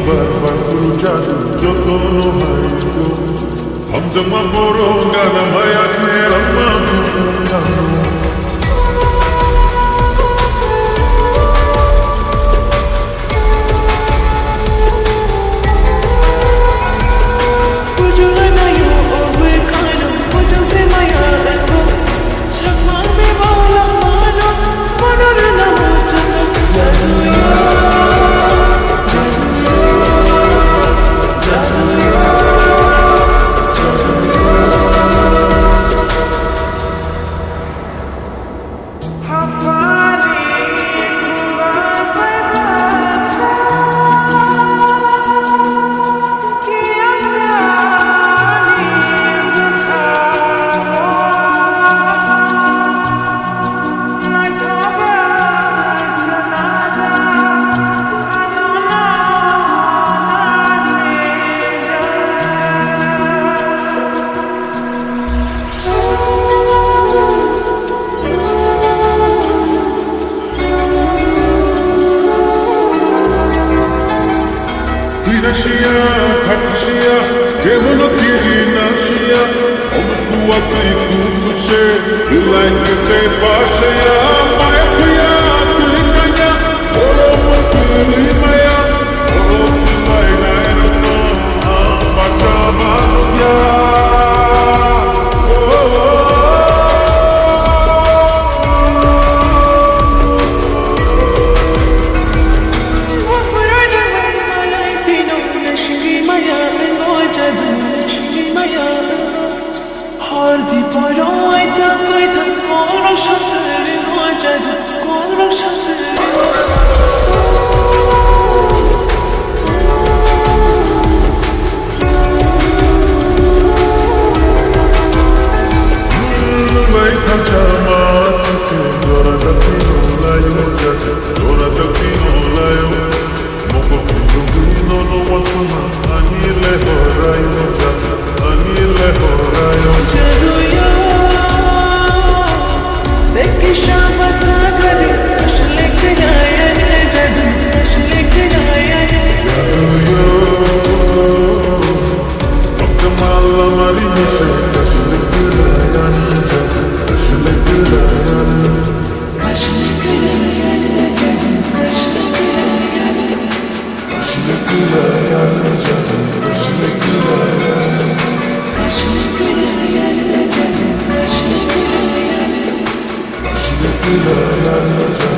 barbar kurcadu jotono hayko hamdama boronga na mayak neramba kufungano Shia, Takshia, Jehono Kirina Shia, Omukua Kukushe, like you say, Bashaya, Maya, Tuikanya, Oromo Kulimaya, Oromo Maina, Batamaya. Hardi parayı takaydı, konu şatırı hocadı, konu şatırı. Mai kanchama, dora datino layo, dora datino layo. Moko kino no watuna, anile horayo, anile horayo. La la la la